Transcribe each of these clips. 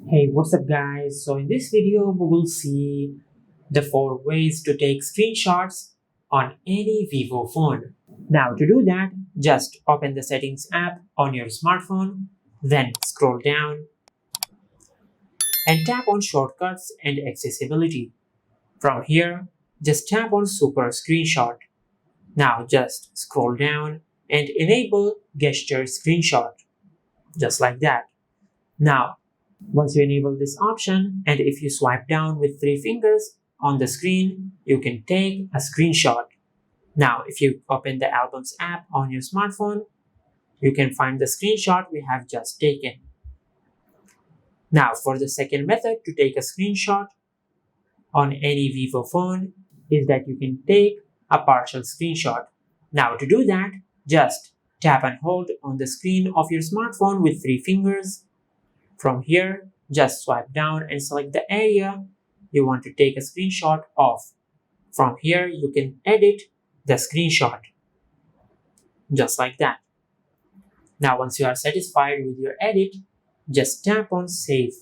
Hey, what's up guys? So in this video we will see the 4 ways to take screenshots on any Vivo phone. Now to do that, just open the settings app on your smartphone, then scroll down and tap on shortcuts and accessibility. From here, just tap on super screenshot. Now just scroll down and enable gesture screenshot, just like that. Now once you enable this option, and if you swipe down with 3 fingers on the screen, you can take a screenshot. Now, if you open the Albums app on your smartphone, you can find the screenshot we have just taken. Now, for the second method to take a screenshot on any Vivo phone is that you can take a partial screenshot. Now, to do that, just tap and hold on the screen of your smartphone with 3 fingers. From here, just swipe down and select the area you want to take a screenshot of. From here, you can edit the screenshot, just like that. Now, once you are satisfied with your edit, just tap on Save.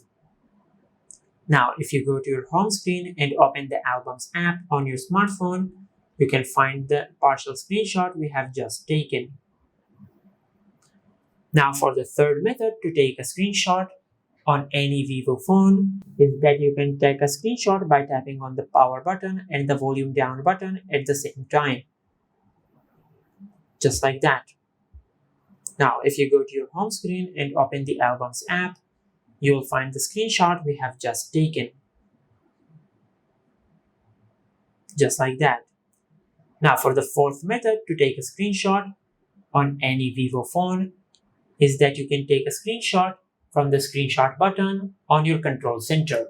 Now, if you go to your home screen and open the Albums app on your smartphone, you can find the partial screenshot we have just taken. Now, for the third method to take a screenshot on any Vivo phone is that you can take a screenshot by tapping on the power button and the volume down button at the same time. Just like that. Now, if you go to your home screen and open the Albums app, you will find the screenshot we have just taken. Just like that. Now, for the fourth method to take a screenshot on any Vivo phone is that you can take a screenshot from the screenshot button on your control center.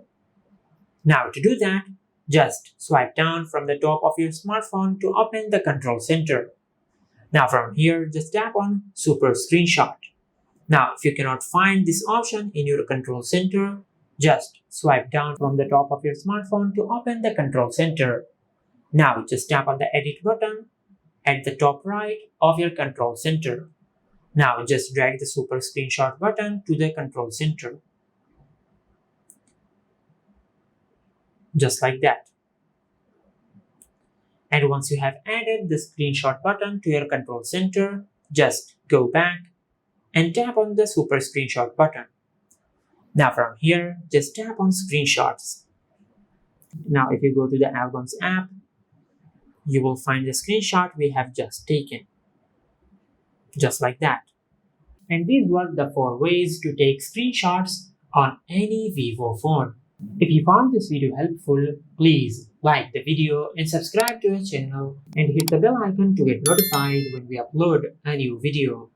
Now to do that, just swipe down from the top of your smartphone to open the control center. Now from here, just tap on super screenshot. Now if you cannot find this option in your control center, just swipe down from the top of your smartphone to open the control center. Now just tap on the edit button at the top right of your control center. Now just drag the super screenshot button to the control center. Just like that. And once you have added the screenshot button to your control center, just go back and tap on the super screenshot button. Now from here, just tap on screenshots. Now if you go to the Albums app, you will find the screenshot we have just taken. Just like that. And these were the 4 ways to take screenshots on any Vivo phone. If you found this video helpful, please like the video and subscribe to our channel and hit the bell icon to get notified when we upload a new video.